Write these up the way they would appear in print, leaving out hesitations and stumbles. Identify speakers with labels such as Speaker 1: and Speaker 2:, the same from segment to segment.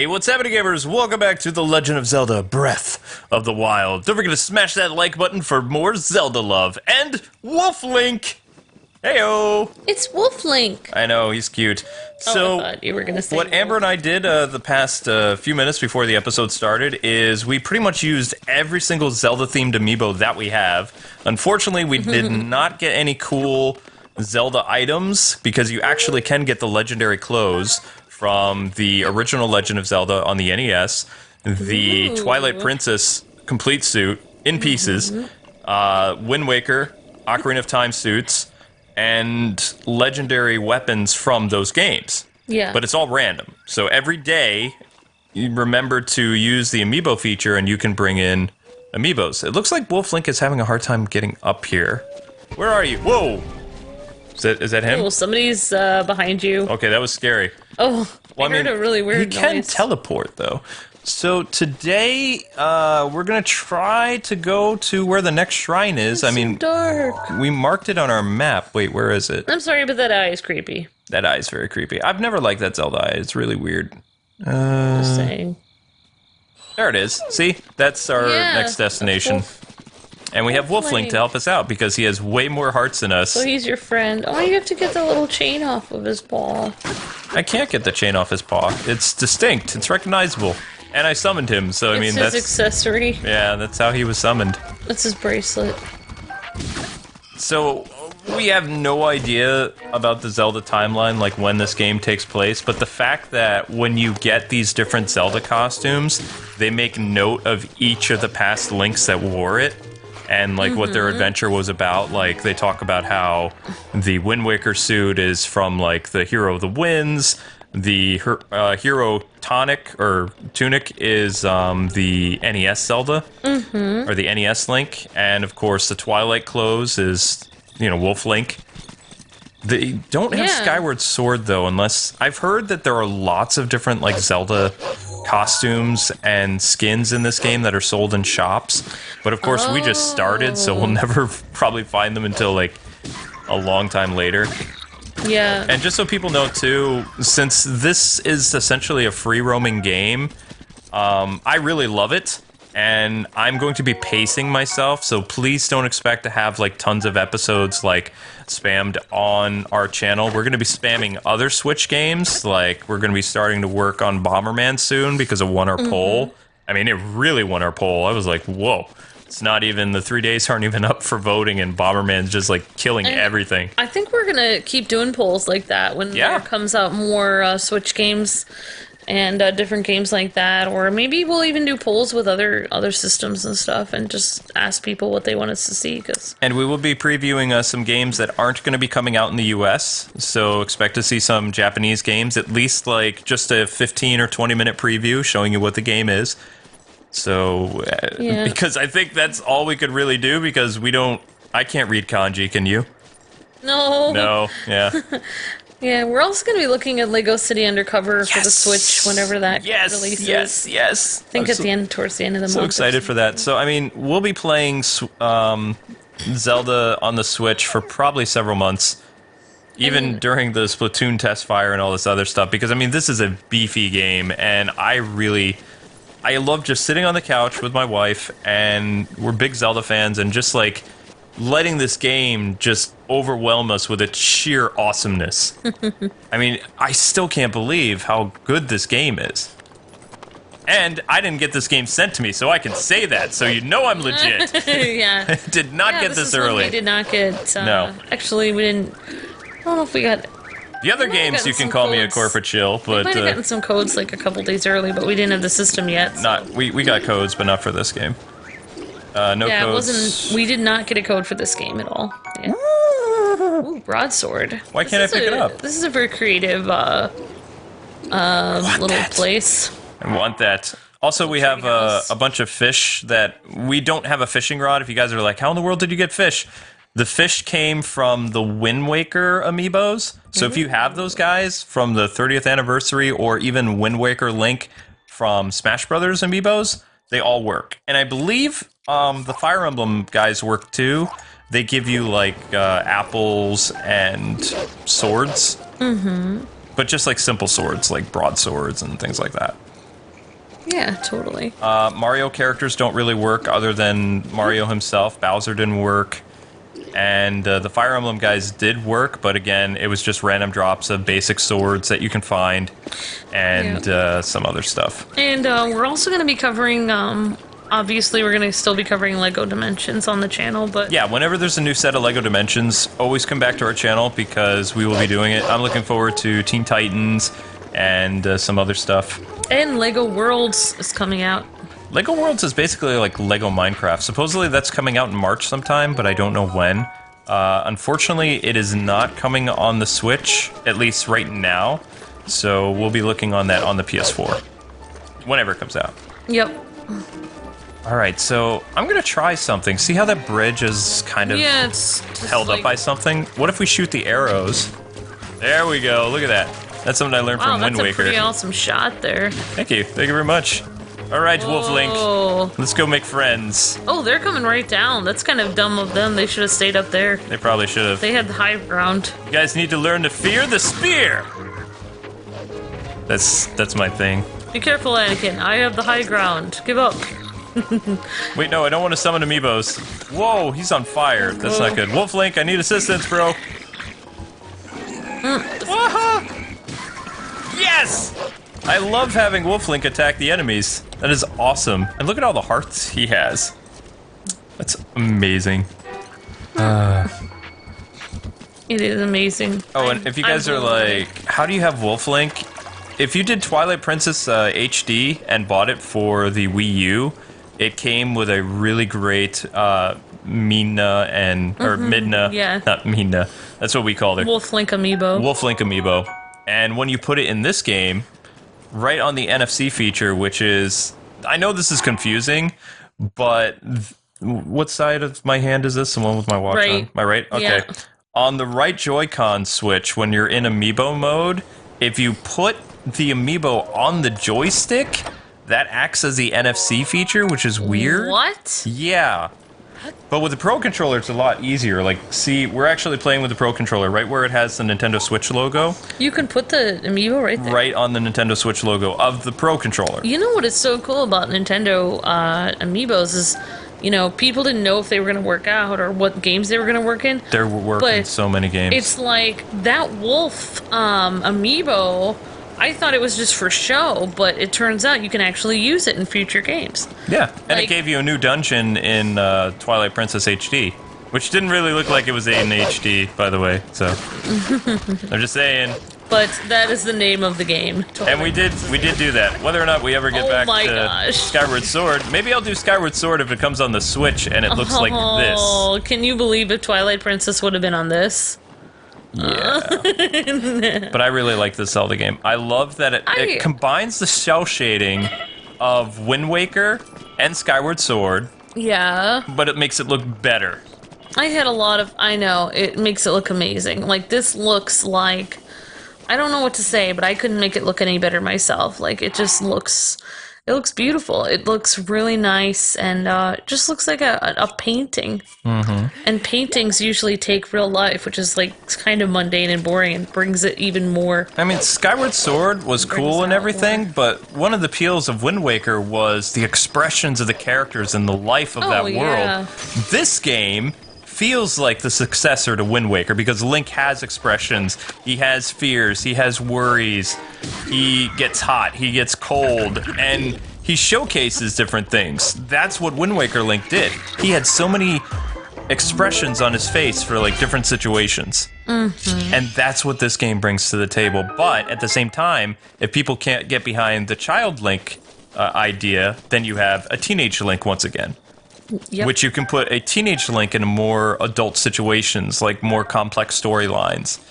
Speaker 1: Hey, what's happening, gamers? Welcome back to the Legend of Zelda Breath of the Wild. Don't forget to smash that like button for more Zelda love. And Wolf Link! Heyo!
Speaker 2: It's Wolf Link.
Speaker 1: I know, he's cute. So,
Speaker 2: I thought you were gonna say
Speaker 1: what
Speaker 2: Wolf.
Speaker 1: Amber and I did the past few minutes before the episode started is we pretty much used every single Zelda-themed amiibo that we have. Unfortunately, we did not get any cool Zelda items, because you actually can get the legendary clothes from the original Legend of Zelda on the NES, the Twilight Princess complete suit in pieces, Wind Waker, Ocarina of Time suits, and legendary weapons from those games.
Speaker 2: Yeah.
Speaker 1: But it's all random. So every day, you remember to use the amiibo feature and you can bring in amiibos. It looks like Wolf Link is having a hard time getting up here. Where are you? Whoa! Is that him?
Speaker 2: Oh, somebody's behind you.
Speaker 1: Okay, that was scary.
Speaker 2: Oh,
Speaker 1: Well,
Speaker 2: I heard a really weird
Speaker 1: He can
Speaker 2: noise.
Speaker 1: teleport, though. So today, we're going to try to go to where the next shrine is.
Speaker 2: It's so dark.
Speaker 1: We marked it on our map. Wait, where is it?
Speaker 2: I'm sorry, but that eye is creepy.
Speaker 1: That eye is very creepy. I've never liked that Zelda eye. It's really weird.
Speaker 2: Just saying.
Speaker 1: There it is. See? That's our next destination. And we have Wolf Link to help us out because he has way more hearts than us.
Speaker 2: So he's your friend. Oh, you have to get the little chain off of his paw.
Speaker 1: I can't get the chain off his paw. It's distinct. It's recognizable. And I summoned him, so I mean,
Speaker 2: It's his accessory.
Speaker 1: Yeah, that's how he was summoned.
Speaker 2: That's his bracelet.
Speaker 1: So, we have no idea about the Zelda timeline, like when this game takes place, but the fact that when you get these different Zelda costumes, they make note of each of the past Links that wore it, and like what their adventure was about. Like, they talk about how the Wind Waker suit is from like the Hero of the Winds, the Hero Tunic is the NES Zelda, or the NES Link, and of course the Twilight Clothes is, you know, Wolf Link. They don't have Skyward Sword, though, unless... I've heard that there are lots of different, like, Zelda costumes and skins in this game that are sold in shops. But, of course, we just started, so we'll never probably find them until, like, a long time later.
Speaker 2: Yeah.
Speaker 1: And just so people know, too, since this is essentially a free-roaming game, I really love it. And I'm going to be pacing myself, so please don't expect to have, like, tons of episodes, like, spammed on our channel. We're going to be spamming other Switch games, like, we're going to be starting to work on Bomberman soon because it won our poll. I mean, it really won our poll. I was like, whoa. It's not even, the 3 days aren't even up for voting, and Bomberman's just, like, killing everything.
Speaker 2: I think we're gonna keep doing polls like that when there comes out more Switch games and different games like that, or maybe we'll even do polls with other systems and stuff, and just ask people what they want us to see.
Speaker 1: And we will be previewing some games that aren't going to be coming out in the US, so expect to see some Japanese games, at least like just a 15 or 20 minute preview showing you what the game is. So, because I think that's all we could really do, because I can't read kanji, can you?
Speaker 2: No.
Speaker 1: No, yeah.
Speaker 2: Yeah, we're also going to be looking at Lego City Undercover for the Switch whenever that releases.
Speaker 1: Yes.
Speaker 2: I think towards the end of the month.
Speaker 1: So excited for that. So, I mean, we'll be playing Zelda on the Switch for probably several months, even during the Splatoon test fire and all this other stuff, because, I mean, this is a beefy game, and I love just sitting on the couch with my wife, and we're big Zelda fans, and just, like, letting this game just overwhelm us with its sheer awesomeness. I mean, I still can't believe how good this game is. And I didn't get this game sent to me, so I can say that, so you know I'm legit.
Speaker 2: Yeah.
Speaker 1: I did not get this early.
Speaker 2: We did not get...
Speaker 1: No.
Speaker 2: Actually, we didn't... I don't know if we got...
Speaker 1: The other games, you can call me a corporate shill, but...
Speaker 2: We might have gotten some codes like a couple days early, but we didn't have the system yet. So.
Speaker 1: We got codes, but not for this game. No codes.
Speaker 2: We did not get a code for this game at all. Yeah. Ooh, broadsword.
Speaker 1: Why can't I pick it up?
Speaker 2: This is a very creative little place.
Speaker 1: I want that. Also, we have a bunch of fish that... We don't have a fishing rod. If you guys are like, how in the world did you get fish? The fish came from the Wind Waker amiibos. So if you have those guys from the 30th anniversary, or even Wind Waker Link from Smash Brothers amiibos, they all work. And I believe the Fire Emblem guys work too. They give you like apples and swords. But just like simple swords, like broadswords and things like that.
Speaker 2: Yeah, totally.
Speaker 1: Mario characters don't really work other than Mario himself. Bowser didn't work. And the Fire Emblem guys did work, but again, it was just random drops of basic swords that you can find and some other stuff.
Speaker 2: And we're also going to be covering, obviously we're going to still be covering LEGO Dimensions on the channel, but...
Speaker 1: Yeah, whenever there's a new set of LEGO Dimensions, always come back to our channel because we will be doing it. I'm looking forward to Teen Titans and some other stuff.
Speaker 2: And LEGO Worlds is coming out.
Speaker 1: LEGO Worlds is basically like LEGO Minecraft. Supposedly that's coming out in March sometime, but I don't know when. Unfortunately, it is not coming on the Switch, at least right now. So we'll be looking on that on the PS4. Whenever it comes out.
Speaker 2: Yep.
Speaker 1: Alright, so I'm gonna try something. See how that bridge is kind of
Speaker 2: it's
Speaker 1: held up by something? What if we shoot the arrows? There we go, look at that. That's something I learned from Wind Waker.
Speaker 2: That's a pretty awesome shot there.
Speaker 1: Thank you very much. Alright, Wolf Link, let's go make friends.
Speaker 2: Oh, they're coming right down. That's kind of dumb of them. They should have stayed up there.
Speaker 1: They probably should have.
Speaker 2: They had the high ground.
Speaker 1: You guys need to learn to fear the spear! That's my thing.
Speaker 2: Be careful, Anakin. I have the high ground. Give up.
Speaker 1: Wait, no, I don't want to summon Amiibos. Whoa, he's on fire. That's not good. Wolf Link, I need assistance, bro. Yes! I love having Wolf Link attack the enemies. That is awesome. And look at all the hearts he has. That's amazing.
Speaker 2: It is amazing.
Speaker 1: Oh, and if you guys are like, how do you have Wolf Link? If you did Twilight Princess HD and bought it for the Wii U, it came with a really great Mina and or Midna, not Mina. That's what we called her.
Speaker 2: Wolf Link Amiibo.
Speaker 1: Wolf Link Amiibo. And when you put it in this game, right on the NFC feature, which is, I know this is confusing, but what side of my hand is this? The one with my watch on? My right? Okay. Yeah. On the right Joy-Con switch, when you're in Amiibo mode, if you put the Amiibo on the joystick, that acts as the NFC feature, which is weird.
Speaker 2: What?
Speaker 1: Yeah. But with the Pro Controller, it's a lot easier. Like, see, we're actually playing with the Pro Controller, right where it has the Nintendo Switch logo.
Speaker 2: You can put the Amiibo right there.
Speaker 1: Right on the Nintendo Switch logo of the Pro Controller.
Speaker 2: You know what is so cool about Nintendo Amiibos is, you know, people didn't know if they were going to work out or what games they were going to work in.
Speaker 1: They're working in so many games.
Speaker 2: It's like that Wolf Amiibo, I thought it was just for show, but it turns out you can actually use it in future games.
Speaker 1: Yeah, and it gave you a new dungeon in Twilight Princess HD, which didn't really look like it was in HD, by the way, so I'm just saying.
Speaker 2: But that is the name of the game.
Speaker 1: Totally. And we did do that. Whether or not we ever get back to Skyward Sword, maybe I'll do Skyward Sword if it comes on the Switch and it looks like this.
Speaker 2: Oh, can you believe if Twilight Princess would have been on this?
Speaker 1: Yeah. But I really like this Zelda game. I love that it combines the cel shading of Wind Waker and Skyward Sword.
Speaker 2: Yeah.
Speaker 1: But it makes it look better.
Speaker 2: I know, it makes it look amazing. Like, this looks like, I don't know what to say, but I couldn't make it look any better myself. Like, it just looks... It looks beautiful. It looks really nice, and it just looks like a painting. Mm-hmm. And paintings usually take real life, which is like kind of mundane and boring, and brings it even more.
Speaker 1: I mean, Skyward Sword was cool and everything, but one of the appeals of Wind Waker was the expressions of the characters and the life of that world. This game feels like the successor to Wind Waker because Link has expressions, he has fears, he has worries, he gets hot, he gets cold, and he showcases different things. That's what Wind Waker Link did. He had so many expressions on his face for like different situations. Mm-hmm. And that's what this game brings to the table. But at the same time, if people can't get behind the child Link idea, then you have a teenage Link once again. Yep. Which you can put a teenage Link in more adult situations, like more complex storylines.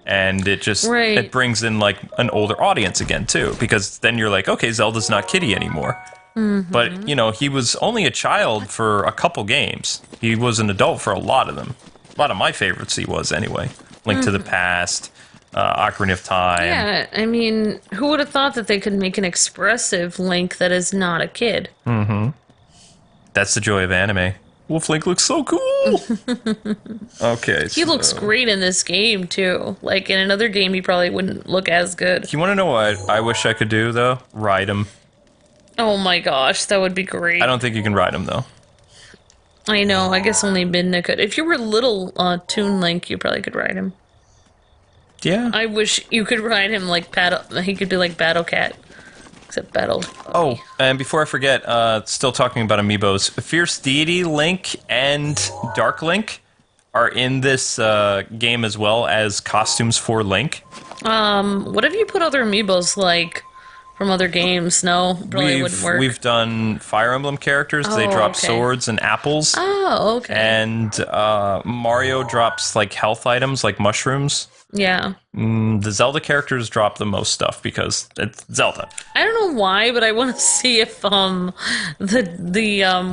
Speaker 1: And it just, it brings in like an older audience again too, because then you're like, okay, Zelda's not kiddie anymore. Mm-hmm. But, you know, he was only a child for a couple games. He was an adult for a lot of them. A lot of my favorites he was anyway. Link to the Past, Ocarina of Time.
Speaker 2: Yeah, I mean, who would have thought that they could make an expressive Link that is not a kid?
Speaker 1: Mm-hmm. That's the joy of anime. Wolf Link looks so cool! Okay,
Speaker 2: He looks great in this game, too. Like, in another game, he probably wouldn't look as good.
Speaker 1: You want to know what I wish I could do, though? Ride him.
Speaker 2: Oh my gosh, that would be great.
Speaker 1: I don't think you can ride him though.
Speaker 2: I know, I guess only Midna could. If you were little Toon Link, you probably could ride him.
Speaker 1: Yeah.
Speaker 2: I wish you could ride him like he could be like Battle Cat. Except Battle.
Speaker 1: Oh, and before I forget, still talking about amiibos, Fierce Deity Link and Dark Link are in this game as well as costumes for Link.
Speaker 2: What if you put other amiibos like from other games? No, probably wouldn't work.
Speaker 1: We've done Fire Emblem characters. They drop swords and apples.
Speaker 2: Oh, okay.
Speaker 1: And Mario drops like health items like mushrooms.
Speaker 2: Yeah.
Speaker 1: The Zelda characters drop the most stuff because it's Zelda.
Speaker 2: I don't know why, but I want to see if the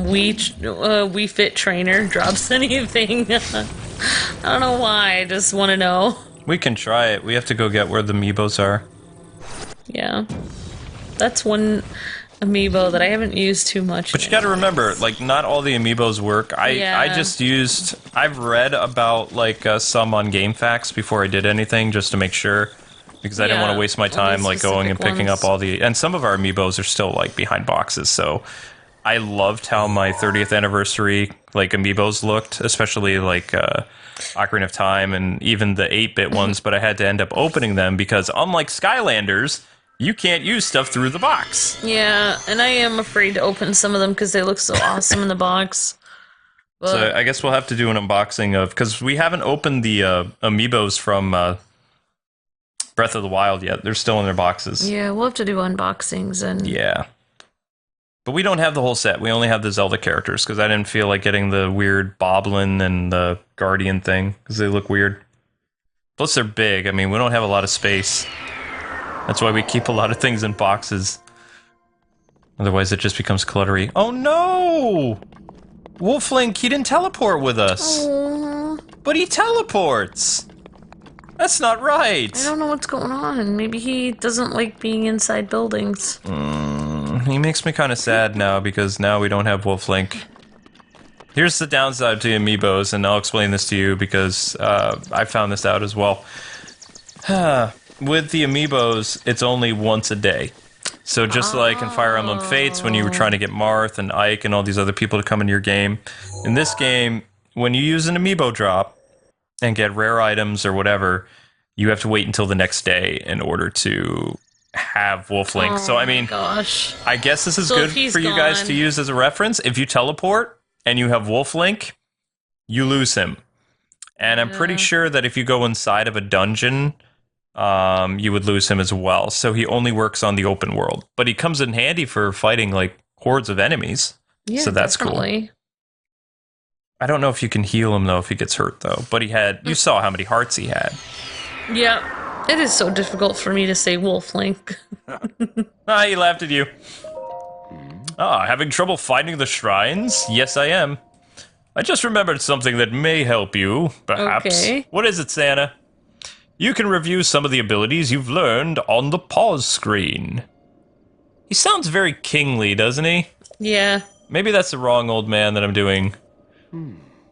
Speaker 2: Wii Fit trainer drops anything. I don't know why. I just want to know.
Speaker 1: We can try it. We have to go get where the amiibos are.
Speaker 2: Yeah, that's one amiibo that I haven't used too much.
Speaker 1: But you got to remember, like, not all the amiibos work. I've read about like some on GameFAQs before I did anything just to make sure, because I didn't want to waste my time like going and picking up all the. And some of our amiibos are still like behind boxes, so I loved how my 30th anniversary like amiibos looked, especially like Ocarina of Time and even the 8-bit ones. But I had to end up opening them because unlike Skylanders, you can't use stuff through the box.
Speaker 2: Yeah, and I am afraid to open some of them because they look so awesome in the box. But
Speaker 1: so I guess we'll have to do an unboxing of, because we haven't opened the amiibos from Breath of the Wild yet. They're still in their boxes.
Speaker 2: Yeah, we'll have to do unboxings and...
Speaker 1: Yeah. But we don't have the whole set. We only have the Zelda characters because I didn't feel like getting the weird Boblin and the Guardian thing because they look weird. Plus they're big. I mean, we don't have a lot of space. That's why we keep a lot of things in boxes. Otherwise, it just becomes cluttery. Oh no! Wolflink, he didn't teleport with us.
Speaker 2: Aww.
Speaker 1: But he teleports! That's not right!
Speaker 2: I don't know what's going on. Maybe he doesn't like being inside buildings.
Speaker 1: He makes me kind of sad now because now we don't have Wolflink. Here's the downside to amiibos, and I'll explain this to you because I found this out as well. With the amiibos, it's only once a day. So just like in Fire Emblem Fates, when you were trying to get Marth and Ike and all these other people to come into your game, in this game, when you use an amiibo drop and get rare items or whatever, you have to wait until the next day in order to have Wolflink. So I mean,
Speaker 2: gosh.
Speaker 1: I guess this is good for you guys to use as a reference. If you teleport and you have Wolflink, you lose him. And I'm pretty sure that if you go inside of a dungeon, you would lose him as well. So he only works on the open world. But he comes in handy for fighting like hordes of enemies.
Speaker 2: Yeah,
Speaker 1: so that's
Speaker 2: definitely.
Speaker 1: cool. I don't know if you can heal him though if he gets hurt though. But he had, you saw how many hearts he had.
Speaker 2: Yeah. It is so difficult for me to say Wolflink.
Speaker 1: He laughed at you. Having trouble finding the shrines? Yes, I am. I just remembered something that may help you, perhaps.
Speaker 2: Okay.
Speaker 1: What is it, Santa? You can review some of the abilities you've learned on the pause screen. He sounds very kingly, doesn't he?
Speaker 2: Yeah.
Speaker 1: Maybe that's the wrong old man that I'm doing.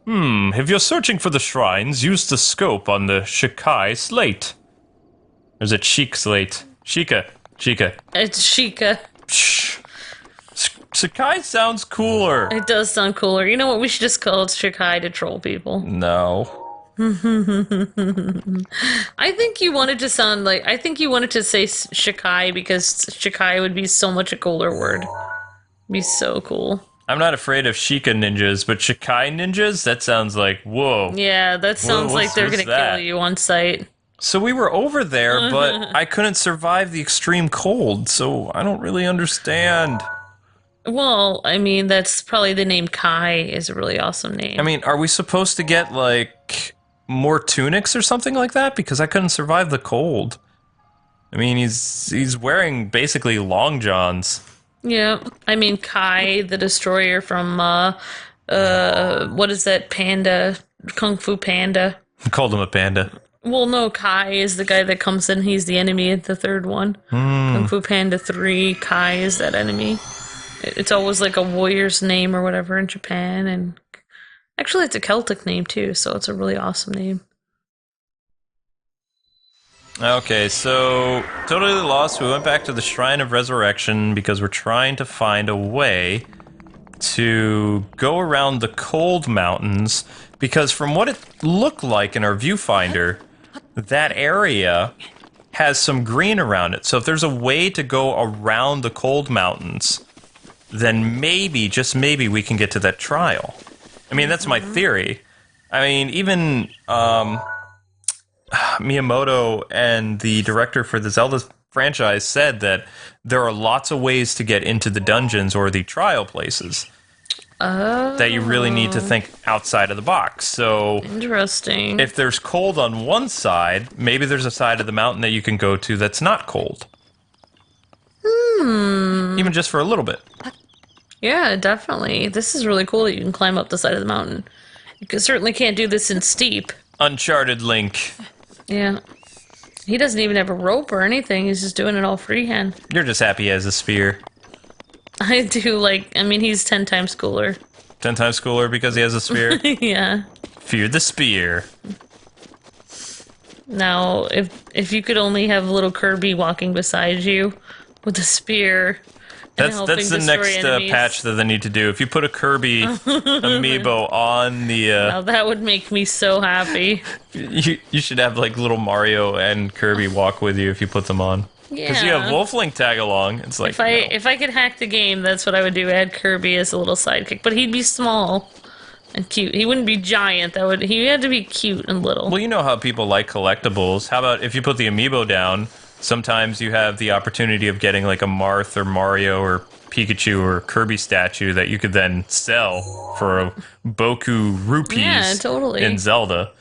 Speaker 1: If you're searching for the shrines, use the scope on the Shikai slate. Or is it Sheik slate? Sheikah.
Speaker 2: It's Sheikah.
Speaker 1: Shh. Shikai sounds cooler.
Speaker 2: It does sound cooler. You know what? We should just call it Shikai to troll people.
Speaker 1: No.
Speaker 2: I think you wanted to sound like... I think you wanted to say Shikai because Shikai would be so much a cooler word. Be so cool.
Speaker 1: I'm not afraid of Sheikah ninjas, but Shikai ninjas? That sounds like, whoa.
Speaker 2: Yeah, that sounds like they're gonna kill you on sight.
Speaker 1: So we were over there, but I couldn't survive the extreme cold, so I don't really understand.
Speaker 2: Well, I mean, that's probably the name Kai is a really awesome name.
Speaker 1: I mean, are we supposed to get, like, more tunics or something like that? Because I couldn't survive the cold. I mean, he's wearing basically long johns.
Speaker 2: Yeah, I mean, Kai, the Destroyer from, what is that, Panda, Kung Fu Panda.
Speaker 1: I called him a panda.
Speaker 2: Well, no, Kai is the guy that comes in, he's the enemy at the third one. Kung Fu Panda 3, Kai is that enemy. It's always like a warrior's name or whatever in Japan, and actually it's a Celtic name too, so it's a really awesome name.
Speaker 1: Okay, so totally lost. We went back to the Shrine of Resurrection because we're trying to find a way to go around the cold mountains, because from what it looked like in our viewfinder, that area has some green around it. So if there's a way to go around the cold mountains, then maybe, just maybe, we can get to that trial. I mean, that's my theory. I mean, even Miyamoto and the director for the Zelda franchise said that there are lots of ways to get into the dungeons or the trial places. That you really need to think outside of the box. So
Speaker 2: interesting.
Speaker 1: If there's cold on one side, maybe there's a side of the mountain that you can go to that's not cold. Even just for a little bit.
Speaker 2: Yeah, definitely. This is really cool that you can climb up the side of the mountain. You certainly can't do this in steep.
Speaker 1: Uncharted Link.
Speaker 2: Yeah. He doesn't even have a rope or anything. He's just doing it all freehand.
Speaker 1: You're just happy he has a spear.
Speaker 2: I do I mean, he's 10 times cooler.
Speaker 1: 10 times cooler because he has a spear?
Speaker 2: Yeah.
Speaker 1: Fear the spear.
Speaker 2: Now, if you could only have little Kirby walking beside you with a spear.
Speaker 1: That's the next patch that they need to do. If you put a Kirby amiibo on the...
Speaker 2: Now that would make me so happy.
Speaker 1: You should have little Mario and Kirby walk with you if you put them on.
Speaker 2: Yeah.
Speaker 1: Because you have Wolflink tag along. It's like,
Speaker 2: if I could hack the game, that's what I would do. Add Kirby as a little sidekick, but he'd be small and cute. He wouldn't be giant. He had to be cute and little.
Speaker 1: Well, you know how people like collectibles. How about if you put the amiibo down? Sometimes you have the opportunity of getting a Marth or Mario or Pikachu or Kirby statue that you could then sell for a Boku rupees in Zelda.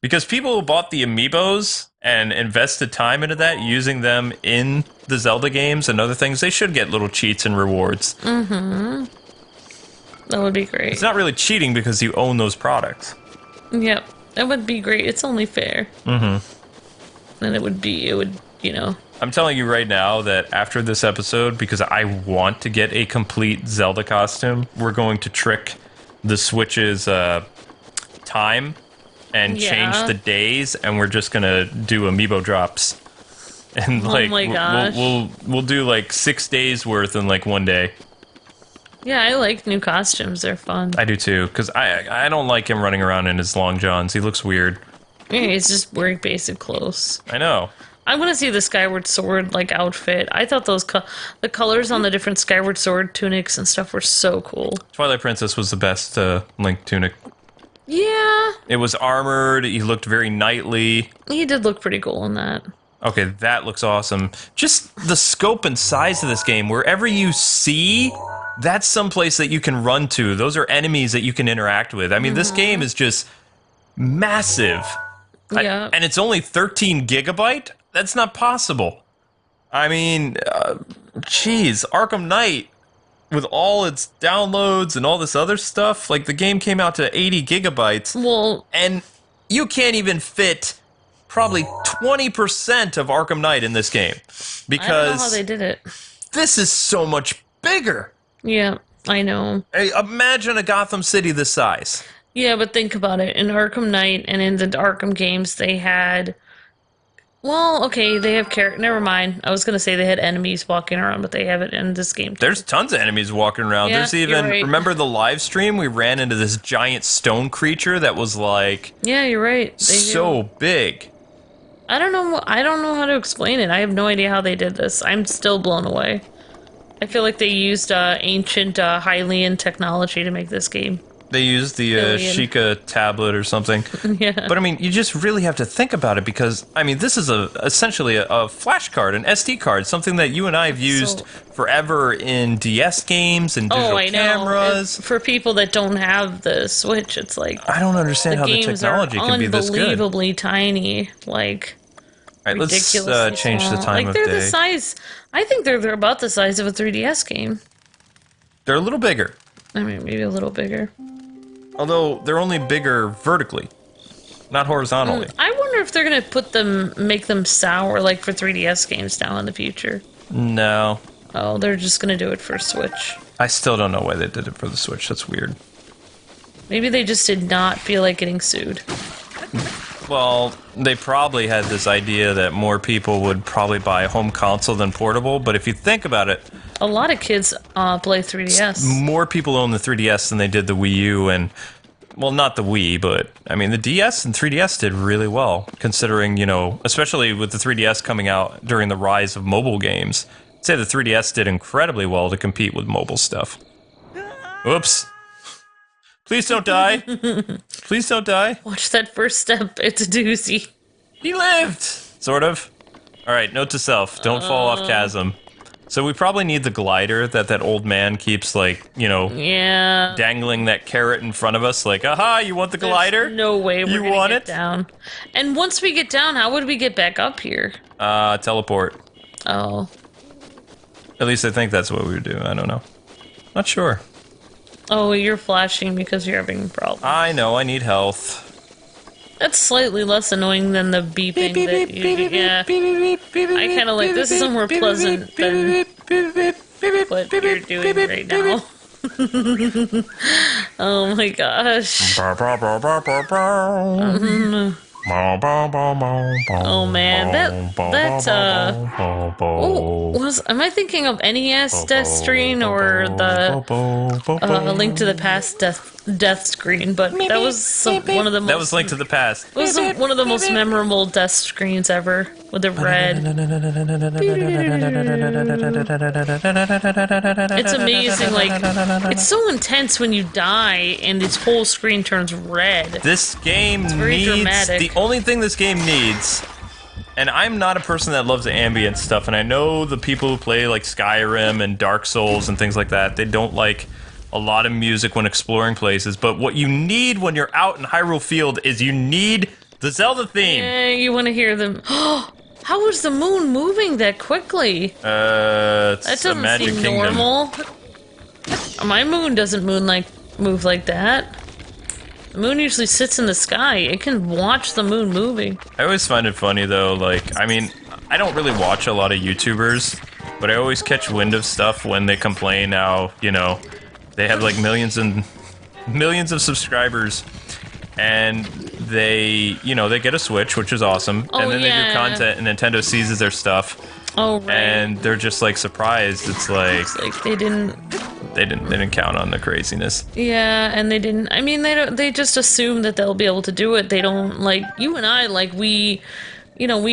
Speaker 1: Because people who bought the amiibos and invested time into that, using them in the Zelda games and other things, they should get little cheats and rewards.
Speaker 2: Mm-hmm. That would be great.
Speaker 1: It's not really cheating because you own those products.
Speaker 2: Yep. That would be great. It's only fair.
Speaker 1: Mm-hmm.
Speaker 2: And it would, you know.
Speaker 1: I'm telling you right now that after this episode, because I want to get a complete Zelda costume, we're going to trick the Switch's time and change the days, and we're just gonna do amiibo drops. And
Speaker 2: oh my gosh.
Speaker 1: we'll do 6 days worth in one day.
Speaker 2: Yeah, I like new costumes. They're fun.
Speaker 1: I do too, because I don't like him running around in his long johns. He looks weird.
Speaker 2: Yeah, he's just wearing basic clothes.
Speaker 1: I know.
Speaker 2: I want to see the Skyward Sword outfit. I thought the colors on the different Skyward Sword tunics and stuff were so cool.
Speaker 1: Twilight Princess was the best Link tunic.
Speaker 2: Yeah.
Speaker 1: It was armored. He looked very knightly.
Speaker 2: He did look pretty cool in that.
Speaker 1: Okay, that looks awesome. Just the scope and size of this game. Wherever you see, that's someplace that you can run to. Those are enemies that you can interact with. I mean, this game is just massive.
Speaker 2: Yeah.
Speaker 1: And it's only 13 gigabyte? That's not possible. I mean, geez, Arkham Knight, with all its downloads and all this other stuff, the game came out to 80 gigabytes.
Speaker 2: Well,
Speaker 1: and you can't even fit probably 20% of Arkham Knight in this game. Because
Speaker 2: I don't know how they did it.
Speaker 1: This is so much bigger.
Speaker 2: Yeah, I know.
Speaker 1: Hey, imagine a Gotham City this size.
Speaker 2: Yeah, but think about it. In Arkham Knight and in the Arkham games, they had... Well, okay, they have characters. Never mind. I was going to say they had enemies walking around, but they have it in this game too.
Speaker 1: There's tons of enemies walking around.
Speaker 2: Yeah,
Speaker 1: There's even...
Speaker 2: you're right.
Speaker 1: Remember the live stream? We ran into this giant stone creature that was
Speaker 2: Yeah, you're right.
Speaker 1: So big.
Speaker 2: I don't know how to explain it. I have no idea how they did this. I'm still blown away. I feel like they used ancient Hylian technology to make this game.
Speaker 1: They used the Sheikah tablet or something.
Speaker 2: Yeah.
Speaker 1: But I mean, you just really have to think about it because, I mean, this is essentially a flash card, an SD card, something that you and I have used forever in DS games and digital cameras.
Speaker 2: For people that don't have the Switch, it's
Speaker 1: I don't understand how the technology can be this good.
Speaker 2: Unbelievably tiny,
Speaker 1: All right, let's
Speaker 2: ridiculously
Speaker 1: change
Speaker 2: small.
Speaker 1: the time of day.
Speaker 2: They're the size. I think they're about the size of a 3DS game.
Speaker 1: They're a little bigger.
Speaker 2: I mean, maybe a little bigger.
Speaker 1: Although they're only bigger vertically, not horizontally.
Speaker 2: I wonder if they're gonna make them sour for 3DS games now in the future.
Speaker 1: No.
Speaker 2: Oh, they're just gonna do it for Switch.
Speaker 1: I still don't know why they did it for the Switch. That's weird.
Speaker 2: Maybe they just did not feel like getting sued.
Speaker 1: Well, they probably had this idea that more people would probably buy a home console than portable, but if you think about it,
Speaker 2: a lot of kids play 3DS.
Speaker 1: More people own the 3DS than they did the Wii U, and, well, not the Wii, but, I mean, the DS and 3DS did really well, considering, you know, especially with the 3DS coming out during the rise of mobile games. I'd say the 3DS did incredibly well to compete with mobile stuff. Oops. Please don't die. Please don't die.
Speaker 2: Watch that first step. It's a doozy.
Speaker 1: He lived! Sort of. Alright, note to self. Don't fall off chasm. So we probably need the glider that old man keeps, like, you know, dangling that carrot in front of us, like, aha, you want the glider?
Speaker 2: There's no way we're gonna get
Speaker 1: it?
Speaker 2: down. And once we get down, how would we get back up here?
Speaker 1: Teleport.
Speaker 2: Oh.
Speaker 1: At least I think that's what we would do. I don't know. Not sure.
Speaker 2: Oh, you're flashing because you're having problems.
Speaker 1: I know, I need health.
Speaker 2: That's slightly less annoying than the beeping that you... Yeah. I kind of like... This is more pleasant than what you're doing right now. Oh my gosh. Oh man, am I thinking of NES death screen or the Link to the Past death screen? But that was one of the most...
Speaker 1: That was Link to the Past.
Speaker 2: It was one of the most memorable death screens ever, with the red. It's amazing, like, it's so intense when you die and this whole screen turns red.
Speaker 1: This game needs...
Speaker 2: dramatic.
Speaker 1: The only thing this game needs... And I'm not a person that loves ambient stuff, and I know the people who play, like, Skyrim and Dark Souls and things like that, they don't like a lot of music when exploring places, but what you need when you're out in Hyrule Field is you need the Zelda theme.
Speaker 2: Yeah, you want to hear them. How is the moon moving that quickly?
Speaker 1: It's
Speaker 2: that doesn't
Speaker 1: a magic
Speaker 2: seem
Speaker 1: kingdom.
Speaker 2: normal. My moon doesn't move like that. The moon usually sits in the sky. It can watch the moon moving.
Speaker 1: I always find it funny, though, like, I mean, I don't really watch a lot of YouTubers, but I always catch wind of stuff when they complain how, you know, they have, like, millions and millions of subscribers, and they, you know, they get a Switch, which is awesome, and then they do content, and Nintendo seizes their stuff.
Speaker 2: Oh, right.
Speaker 1: And they're just, like, surprised. It's like
Speaker 2: they didn't
Speaker 1: count on the craziness.
Speaker 2: Yeah, and they didn't. I mean, they just assume that they'll be able to do it. They don't, like, you and I, like, we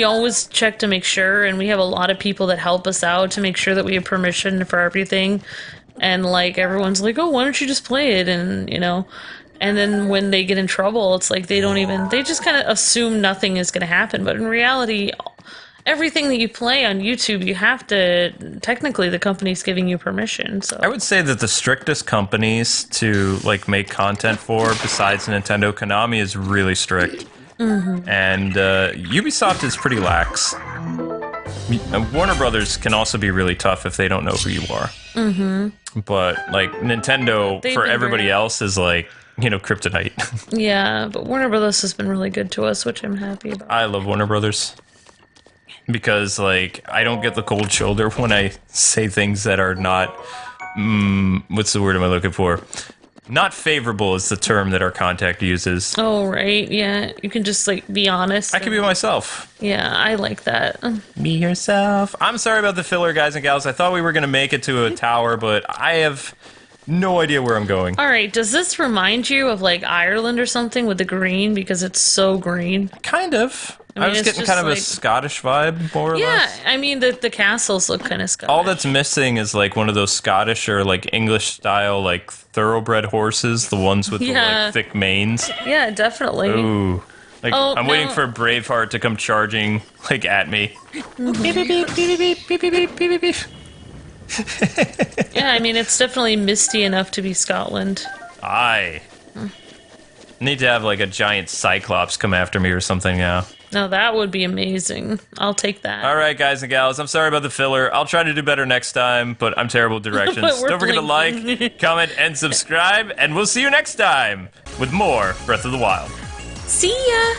Speaker 2: always check to make sure, and we have a lot of people that help us out to make sure that we have permission for everything. And, like, everyone's like, oh, why don't you just play it? And, you know, and then when they get in trouble, it's like they just kind of assume nothing is going to happen. But in reality, everything that you play on YouTube, you have to, technically the company's giving you permission, so.
Speaker 1: I would say that the strictest companies to, like, make content for, besides Nintendo, Konami is really strict. Mm-hmm. And Ubisoft is pretty lax. Warner Brothers can also be really tough if they don't know who you are. Mm-hmm. But, like, Nintendo, for everybody else, is like, you know, kryptonite.
Speaker 2: Yeah, but Warner Brothers has been really good to us, which I'm happy about.
Speaker 1: I love Warner Brothers. Because, like, I don't get the cold shoulder when I say things that are not, what's the word am I looking for? Not favorable is the term that our contact uses.
Speaker 2: Oh, right, yeah. You can just, like, be honest.
Speaker 1: I can be myself.
Speaker 2: Yeah, I like that.
Speaker 1: Be yourself. I'm sorry about the filler, guys and gals. I thought we were going to make it to a tower, but I have no idea where I'm going.
Speaker 2: Alright, does this remind you of, like, Ireland or something with the green? Because it's so green.
Speaker 1: Kind of. I was getting kind of a Scottish vibe, more or less.
Speaker 2: Yeah, I mean, the castles look kind of Scottish.
Speaker 1: All that's missing is, like, one of those Scottish or, like, English-style, like, thoroughbred horses, the ones with the, like, thick manes.
Speaker 2: Yeah, definitely.
Speaker 1: Ooh. Like, I'm waiting for Braveheart to come charging, like, at me.
Speaker 2: Yeah, I mean, it's definitely misty enough to be Scotland.
Speaker 1: Aye. Need to have, like, a giant cyclops come after me or something now.
Speaker 2: No, that would be amazing. I'll take that.
Speaker 1: All right, guys and gals, I'm sorry about the filler. I'll try to do better next time, but I'm terrible with directions. Don't forget to like, comment, and subscribe, and we'll see you next time with more Breath of the Wild.
Speaker 2: See ya!